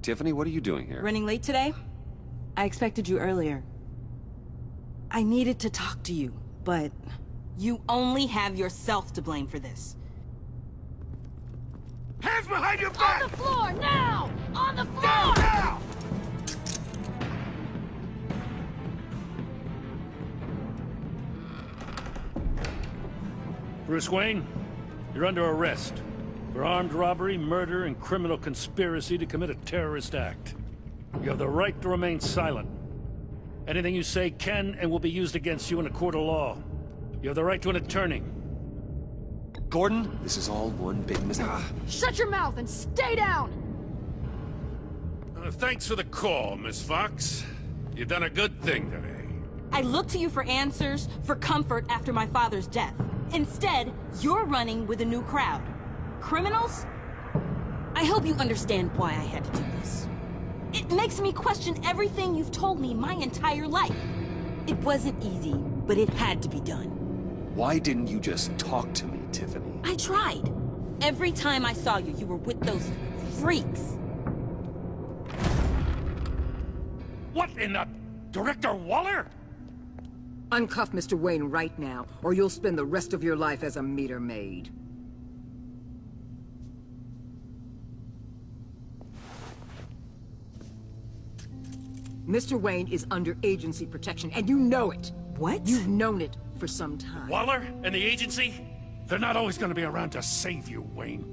Tiffany, what are you doing here? Running late today? I expected you earlier. I needed to talk to you, but you only have yourself to blame for this. Hands behind your back! On the floor, now! On the floor! Down, now! Bruce Wayne, you're under arrest for armed robbery, murder, and criminal conspiracy to commit a terrorist act. You have the right to remain silent. Anything you say can and will be used against you in a court of law. You have the right to an attorney. Gordon, this is all one big mistake. Shut your mouth and stay down! Thanks for the call, Miss Fox. You've done a good thing today. I looked to you for answers, for comfort after my father's death. Instead, you're running with a new crowd. Criminals? I hope you understand why I had to do this. It makes me question everything you've told me my entire life. It wasn't easy, but it had to be done. Why didn't you just talk to me, Tiffany? I tried. Every time I saw you, you were with those freaks. What in the... Director Waller? Uncuff Mr. Wayne right now, or you'll spend the rest of your life as a meter maid. Mr. Wayne is under agency protection, and you know it. What? You've known it for some time. Waller and the agency? They're not always gonna be around to save you, Wayne.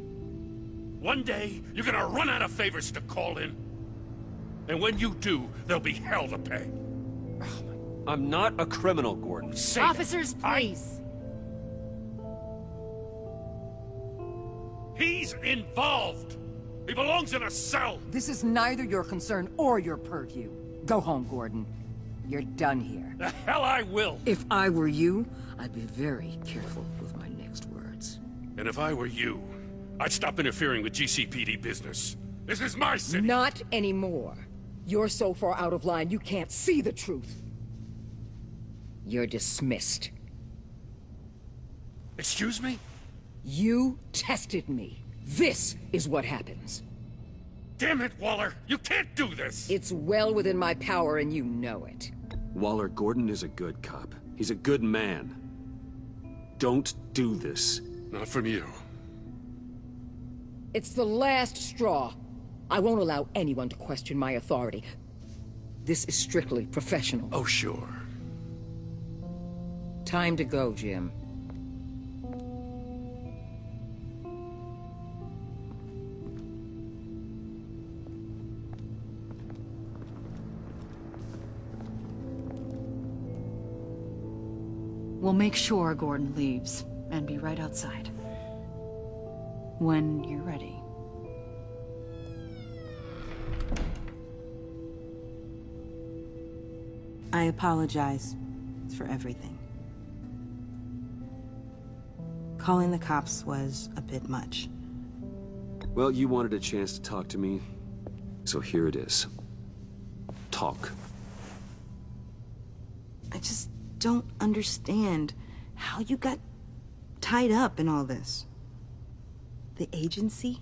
One day, you're gonna run out of favors to call in. And when you do, there'll be hell to pay. I'm not a criminal, Gordon. Say Officers, that. please. He's involved! He belongs in a cell! This is neither your concern or your purview. Go home, Gordon. You're done here. The hell I will! If I were you, I'd be very careful with my next words. And if I were you, I'd stop interfering with GCPD business. This is my city! Not anymore. You're so far out of line, you can't see the truth. You're dismissed. Excuse me? You tested me. This is what happens. Damn it, Waller! You can't do this! It's well within my power and you know it. Waller, Gordon is a good cop. He's a good man. Don't do this. Not from you. It's the last straw. I won't allow anyone to question my authority. This is strictly professional. Oh, sure. Time to go, Jim. We'll make sure Gordon leaves, and be right outside. When you're ready. I apologize for everything. Calling the cops was a bit much. Well, you wanted a chance to talk to me, so here it is. Talk. I just don't understand how you got tied up in all this. The agency?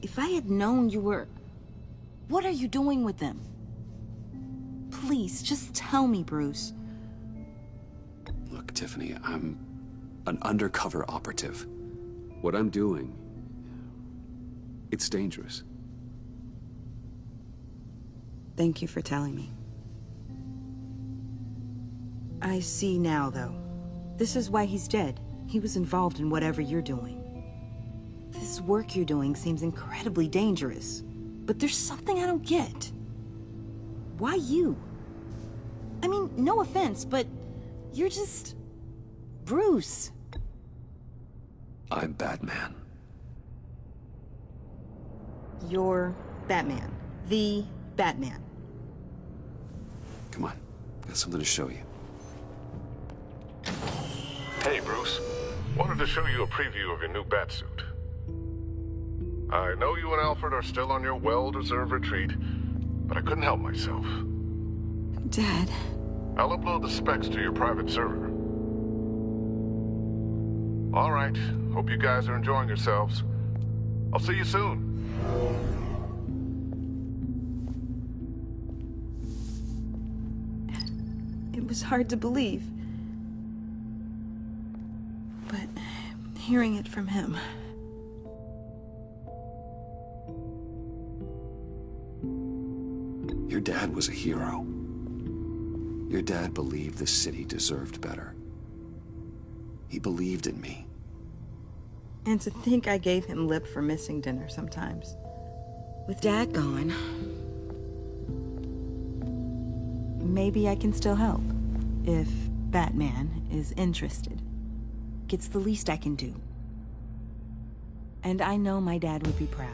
If I had known you were... What are you doing with them? Please, just tell me, Bruce. Look, Tiffany, I'm an undercover operative. What I'm doing, it's dangerous. Thank you for telling me. I see now, though. This is why he's dead. He was involved in whatever you're doing. This work you're doing seems incredibly dangerous. But there's something I don't get. Why you? I mean, no offense, but you're just... Bruce. I'm Batman. You're Batman. The Batman. Come on, got something to show you. Hey, Bruce. Wanted to show you a preview of your new Batsuit. I know you and Alfred are still on your well-deserved retreat, but I couldn't help myself. Dad. I'll upload the specs to your private server. All right. Hope you guys are enjoying yourselves. I'll see you soon. It was hard to believe. But hearing it from him... Your dad was a hero. Your dad believed the city deserved better. He believed in me. And to think I gave him lip for missing dinner sometimes. With Dad gone... maybe I can still help. If Batman is interested. It's the least I can do. And I know my dad would be proud.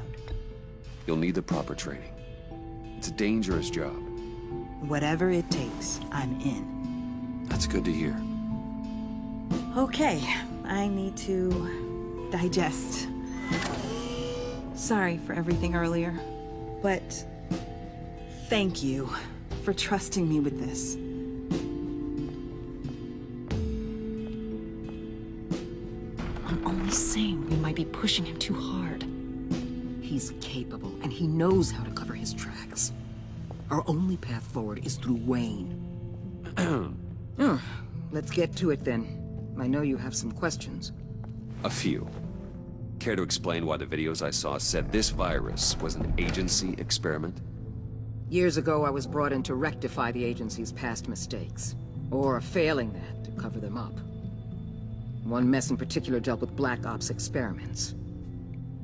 You'll need the proper training. It's a dangerous job. Whatever it takes, I'm in. That's good to hear. Okay, I need to digest. Sorry for everything earlier, but thank you for trusting me with this. I'm only saying we might be pushing him too hard. He's capable, and he knows how to cover his tracks. Our only path forward is through Wayne. Let's get to it then. I know you have some questions. A few. Care to explain why the videos I saw said this virus was an agency experiment? Years ago, I was brought in to rectify the agency's past mistakes. Or, failing that, to cover them up. One mess in particular dealt with Black Ops experiments.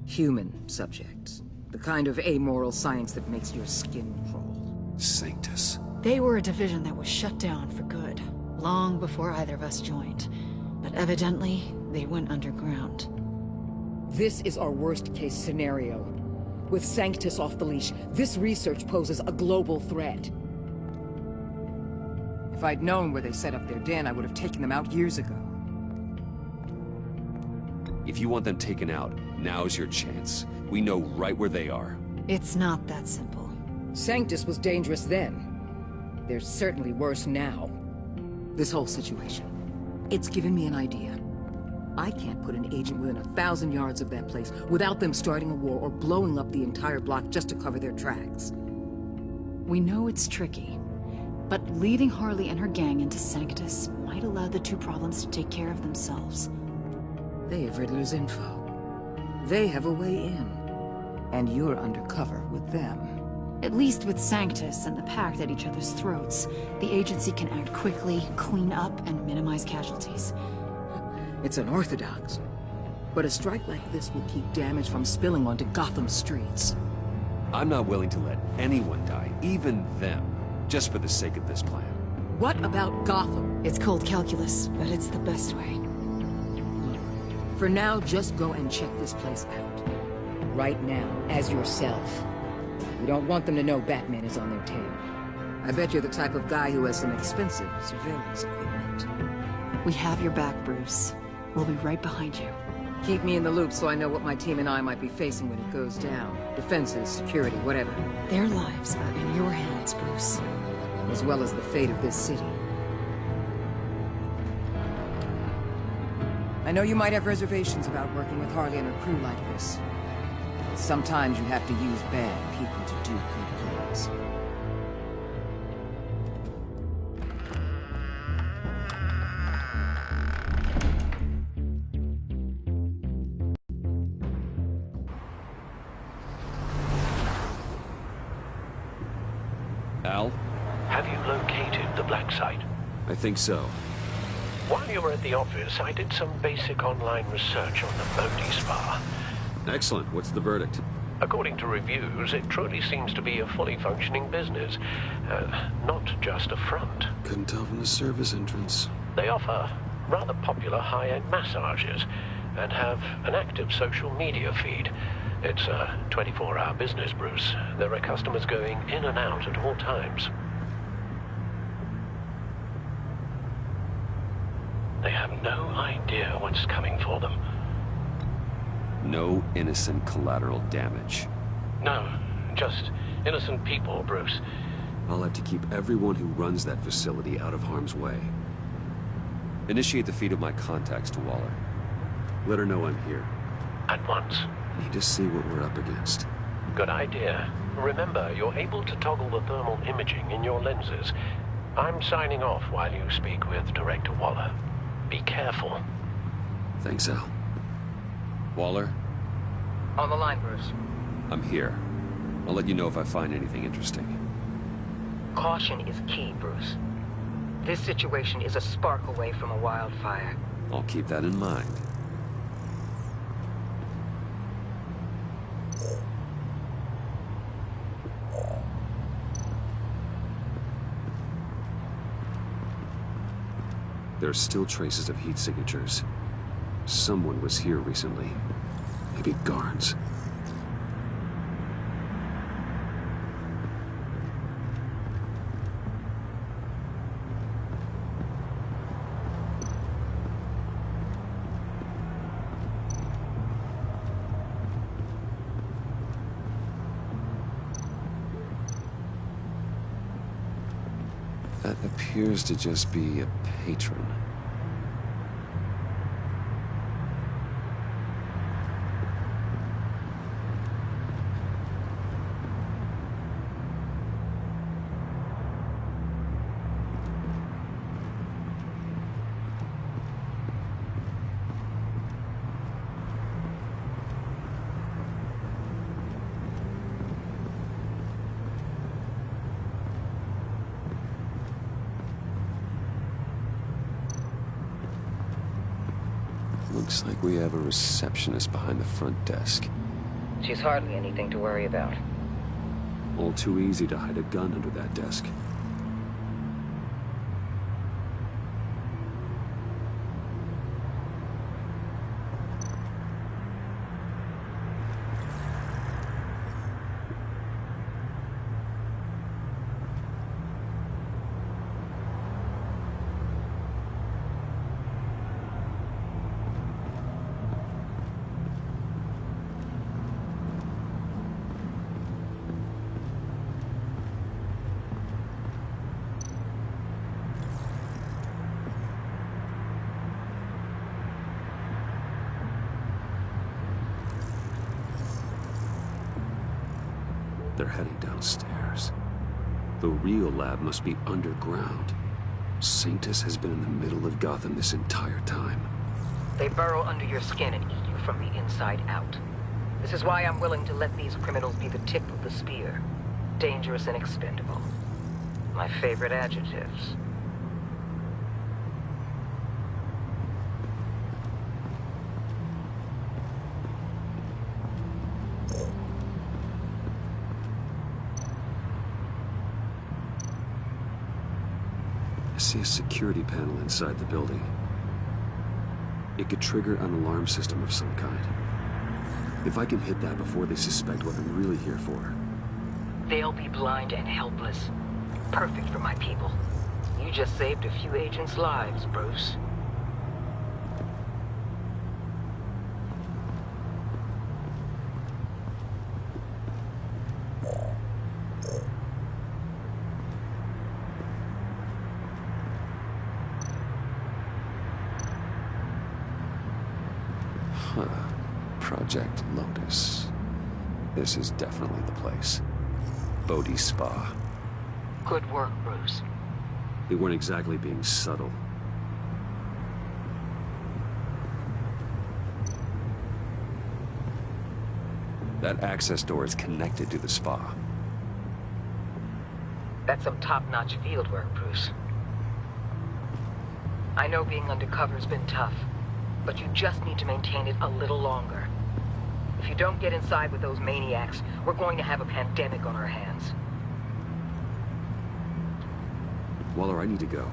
Human subjects. The kind of amoral science that makes your skin crawl. Sanctus. They were a division that was shut down for good, long before either of us joined. But evidently, they went underground. This is our worst-case scenario. With Sanctus off the leash, this research poses a global threat. If I'd known where they set up their den, I would have taken them out years ago. If you want them taken out, now's your chance. We know right where they are. It's not that simple. Sanctus was dangerous then. They're certainly worse now. This whole situation, it's given me an idea. I can't put an agent within 1,000 yards of that place without them starting a war or blowing up the entire block just to cover their tracks. We know it's tricky, but leading Harley and her gang into Sanctus might allow the two problems to take care of themselves. They have Riddler's info. They have a way in. And you're undercover with them. At least with Sanctus and the Pact at each other's throats, the agency can act quickly, clean up, and minimize casualties. It's unorthodox. But a strike like this will keep damage from spilling onto Gotham streets. I'm not willing to let anyone die, even them, just for the sake of this plan. What about Gotham? It's cold calculus, but it's the best way. For now, just go and check this place out. Right now, as yourself. We don't want them to know Batman is on their tail. I bet you're the type of guy who has some expensive surveillance equipment. We have your back, Bruce. We'll be right behind you. Keep me in the loop so I know what my team and I might be facing when it goes down. Defenses, security, whatever. Their lives are in your hands, Bruce. As well as the fate of this city. I know you might have reservations about working with Harley and her crew like this. Sometimes you have to use bad people to do good things. Al? Have you located the black site? I think so. While you were at the office, I did some basic online research on the Bodhi Spa. Excellent. What's the verdict? According to reviews, it truly seems to be a fully functioning business. Not just a front. Couldn't tell from the service entrance. They offer rather popular high-end massages and have an active social media feed. It's a 24-hour business, Bruce. There are customers going in and out at all times. They have no idea what's coming for them. No innocent collateral damage. No, just innocent people, Bruce. I'll have to keep everyone who runs that facility out of harm's way. Initiate the feed of my contacts to Waller. Let her know I'm here. At once. Need to see what we're up against. Good idea. Remember, you're able to toggle the thermal imaging in your lenses. I'm signing off while you speak with Director Waller. Be careful. Thanks, Al. Waller, On the line, Bruce. I'm here. I'll let you know if I find anything interesting. Caution is key, Bruce. This situation is a spark away from a wildfire. I'll keep that in mind. There are still traces of heat signatures. Someone was here recently. Maybe guards. That appears to just be a patron. Looks like we have a receptionist behind the front desk. She's hardly anything to worry about. All too easy to hide a gun under that desk. They're heading downstairs. The real lab must be underground. Sanctus has been in the middle of Gotham this entire time. They burrow under your skin and eat you from the inside out. This is why I'm willing to let these criminals be the tip of the spear. Dangerous and expendable. My favorite adjectives. I see a security panel inside the building. It could trigger an alarm system of some kind. If I can hit that before they suspect what I'm really here for. They'll be blind and helpless. Perfect for my people. You just saved a few agents' lives, Bruce. Huh. Project Lotus. This is definitely the place. Bodhi's Spa. Good work, Bruce. They weren't exactly being subtle. That access door is connected to the spa. That's some top-notch field work, Bruce. I know being undercover's been tough, but you just need to maintain it a little longer. If you don't get inside with those maniacs, we're going to have a pandemic on our hands. Waller, I need to go.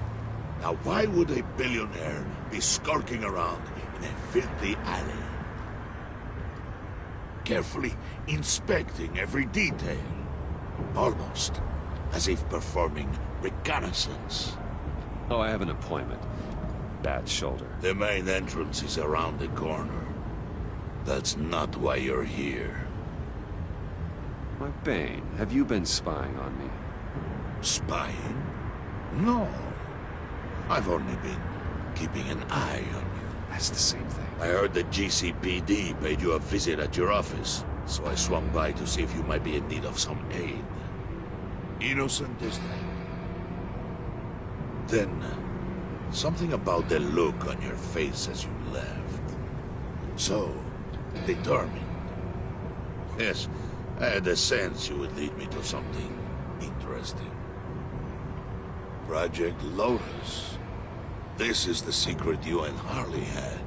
Now why would a billionaire be skulking around in a filthy alley? Carefully inspecting every detail. Almost as if performing reconnaissance. Oh, I have an appointment. Bad shoulder. The main entrance is around the corner. That's not why you're here. My Bane, have you been spying on me? Spying? No. I've only been keeping an eye on you. That's the same thing. I heard the GCPD paid you a visit at your office, so I swung by to see if you might be in need of some aid. Innocent as that. Then, something about the look on your face as you left. So, determined. Yes, I had a sense you would lead me to something interesting. Project Lotus. This is the secret you and Harley had.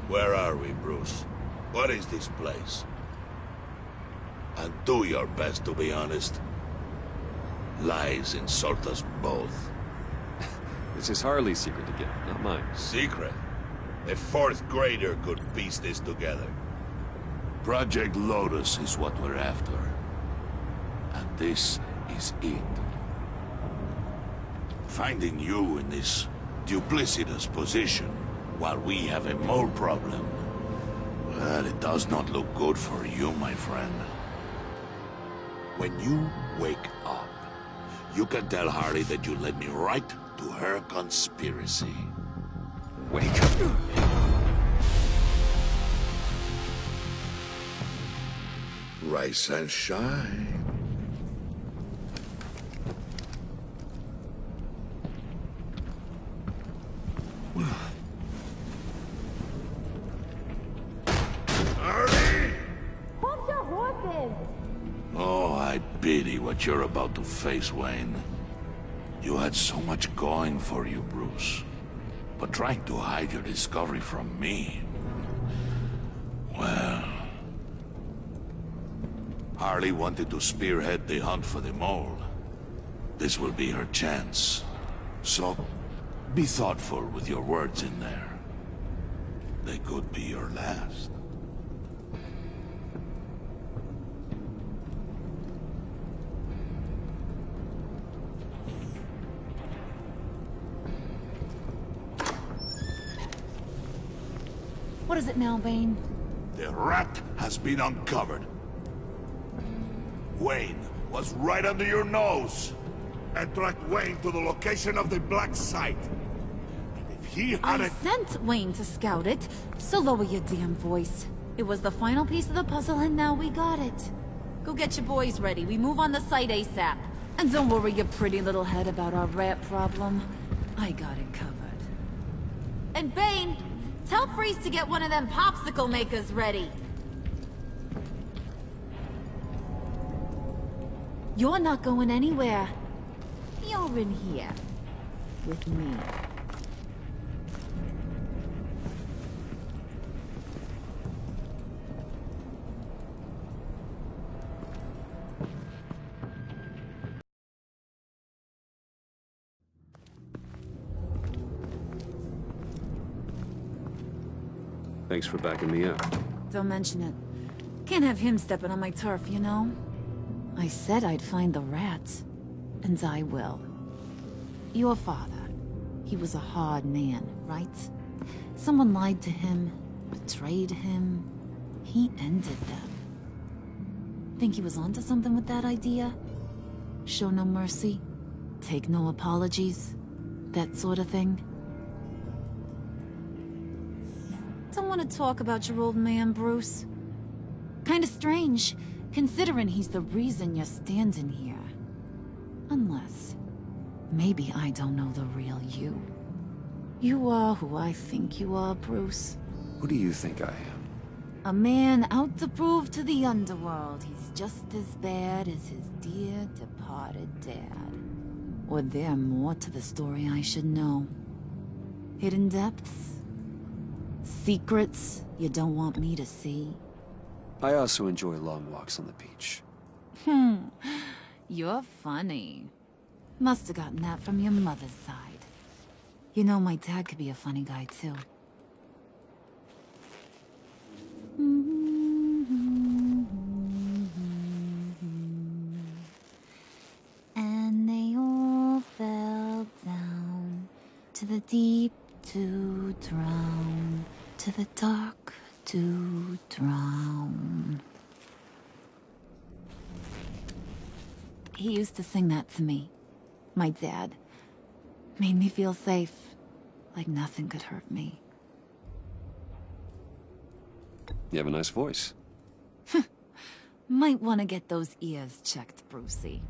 Where are we, Bruce? What is this place? And do your best to be honest. Lies insult us both. This is Harley's secret to get, not mine. Secret? A fourth grader could piece this together. Project Lotus is what we're after. And this is it. Finding you in this duplicitous position while we have a mole problem. Well, it does not look good for you, my friend. When you wake up, you can tell Harley that you led me right to her conspiracy. Wake up. Rise and shine. Hold your horses! Oh, I pity what you're about to face, Wayne. You had so much going for you, Bruce. But trying to hide your discovery from me... Well... Harley wanted to spearhead the hunt for the mole. This will be her chance. So, be thoughtful with your words in there. They could be your last. What is it now, Bane? The rat has been uncovered. Wayne was right under your nose. And tracked Wayne to the location of the black site. And if he had I sent Wayne to scout it, so lower your damn voice. It was the final piece of the puzzle and now we got it. Go get your boys ready, we move on the site ASAP. And don't worry your pretty little head about our rat problem. I got it covered. And Bane, tell Freeze to get one of them popsicle makers ready. You're not going anywhere. You're in here. With me. Thanks for backing me up. Don't mention it. Can't have him stepping on my turf, you know? I said I'd find the rats. And I will. Your father. He was a hard man, right? Someone lied to him, betrayed him. He ended them. Think he was onto something with that idea? Show no mercy? Take no apologies? That sort of thing? Don't want to talk about your old man, Bruce. Kinda strange, considering he's the reason you're standing here. Unless, maybe I don't know the real you. You are who I think you are, Bruce. Who do you think I am? A man out to prove to the underworld he's just as bad as his dear departed dad. Or there more to the story I should know. Hidden depths? Secrets you don't want me to see? I also enjoy long walks on the beach. You're funny. Must have gotten that from your mother's side. You know, my dad could be a funny guy, too. And they all fell down to the deep to drown, to the dark to drown. He used to sing that to me. My dad. Made me feel safe. Like nothing could hurt me. You have a nice voice. Might want to get those ears checked, Brucey.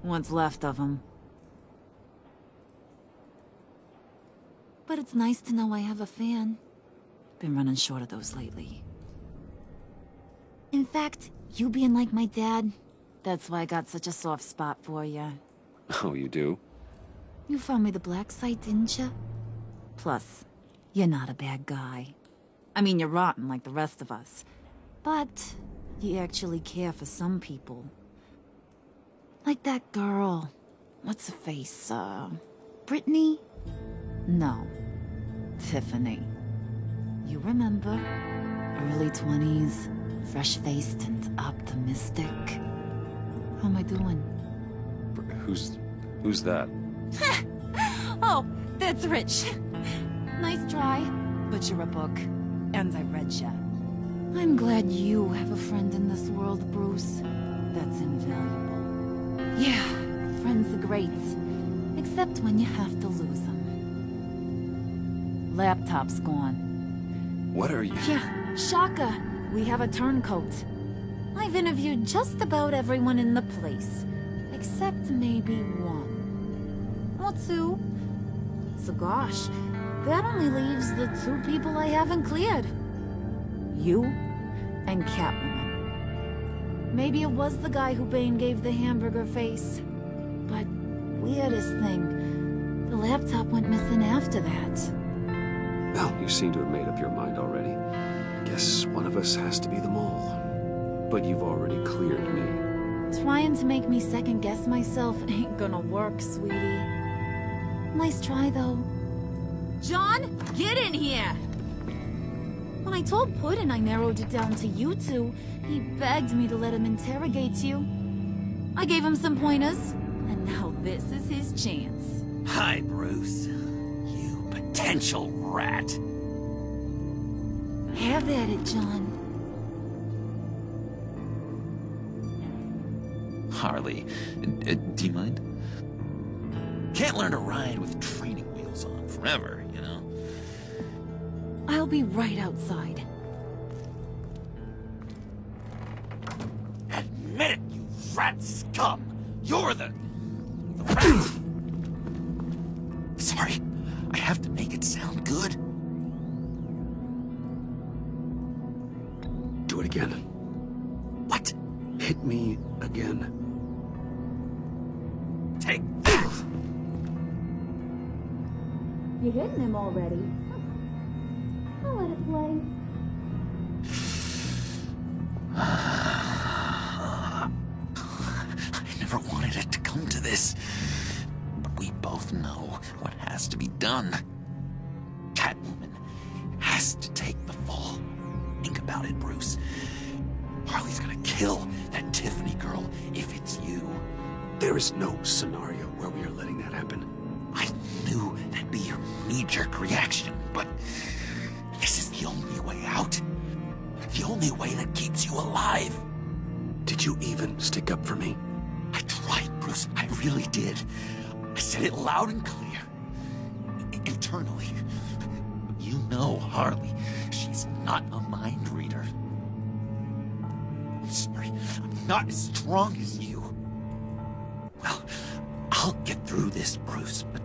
What's left of them. But it's nice to know I have a fan. Been running short of those lately. In fact, you being like my dad, that's why I got such a soft spot for you. Oh, you do? You found me the black site, didn't you? Plus, you're not a bad guy. I mean, you're rotten like the rest of us. But you actually care for some people. Like that girl. What's her face? Brittany? No. Tiffany. You remember? Early 20s, fresh-faced and optimistic. How am I doing? Who's that? Oh, that's Rich. Nice try, but you're a book, and I read ya. I'm glad you have a friend in this world, Bruce. That's invaluable. Yeah, friends are great, except when you have to lose them. Laptop's gone. What are you? Yeah, Shaka. We have a turncoat. I've interviewed just about everyone in the place, except maybe one. Or two. So gosh, that only leaves the two people I haven't cleared. You and Catwoman. Maybe it was the guy who Bane gave the hamburger face. But weirdest thing, the laptop went missing after that. Well, you seem to have made up your mind already. Guess one of us has to be the mole. But you've already cleared me. Trying to make me second-guess myself ain't gonna work, sweetie. Nice try, though. John, get in here! When I told Puddin' I narrowed it down to you two, he begged me to let him interrogate you. I gave him some pointers, and now this is his chance. Hi, Bruce. You potential rat. Have at it, John. Harley, do you mind? Can't learn to ride with training wheels on forever, you know? I'll be right outside. Admit it, you rat scum! You're the rat! Sorry, I have to make it sound good. Do it again. What? Hit me again. Take that! You hitting him already? I'll let it play. I never wanted it to come to this. But we both know what has to be done. Catwoman has to take the fall. Think about it, Bruce. Harley's gonna kill that Tiffany girl if it's you. There is no scenario where we are letting that happen. I knew that'd be your knee-jerk reaction, but this is the only way out. The only way that keeps you alive. Did you even stick up for me? I tried, Bruce. I really did. I said it loud and clear. Internally. You know Harley. She's not a mind reader. I'm sorry. I'm not as strong as you. Well, I'll get through this, Bruce, but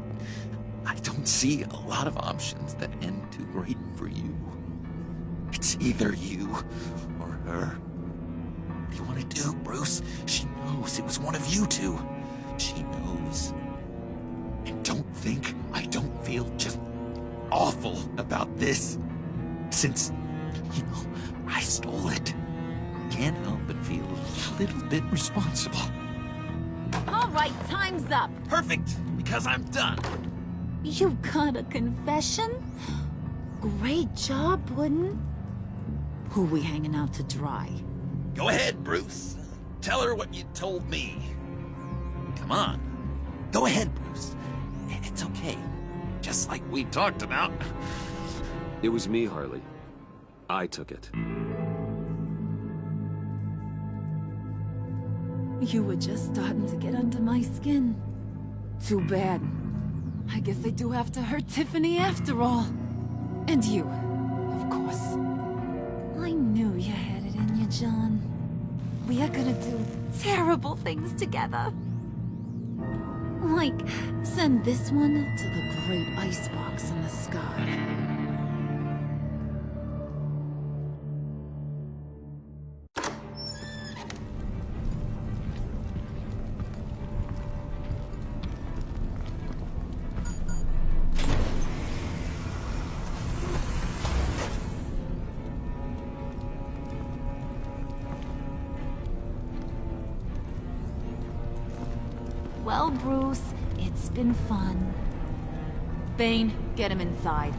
I don't see a lot of options that end too great for you. It's either you or her. What do you want to do, Bruce? She knows it was one of you two. She knows. And don't think I don't feel just awful about this. Since, I stole it. Can't help but feel a little bit responsible. All right, time's up. Perfect, because I'm done. You got a confession? Great job, Puddin'. Who we hanging out to dry? Go ahead, Bruce. Tell her what you told me. Come on. Go ahead, Bruce. It's okay. Just like we talked about. It was me, Harley. I took it. You were just starting to get under my skin. Too bad. I guess I do have to hurt Tiffany after all. And you, of course. I knew you had it in you, John. We are gonna do terrible things together. Like, send this one to the great icebox in the sky. Well, Bruce, it's been fun. Bane, get him inside.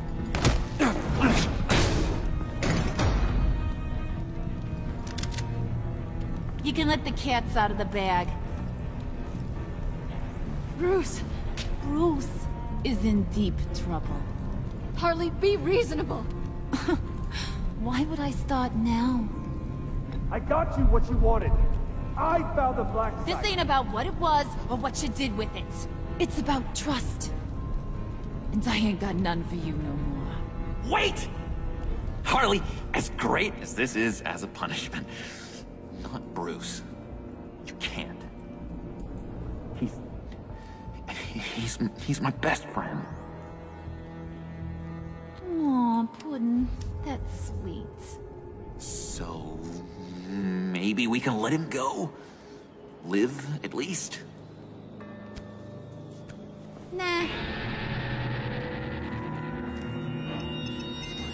You can let the cats out of the bag. Bruce is in deep trouble. Harley, be reasonable. Why would I start now? I got you what you wanted. I found the black site. This ain't about what it was or what you did with it. It's about trust. And I ain't got none for you no more. Wait! Harley, as great as this is as a punishment, not Bruce. You can't. He's my best friend. Aw, Puddin', that's sweet. So, maybe we can let him go? Live, at least? Nah.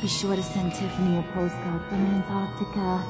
Be sure to send Tiffany a postcard from Antarctica.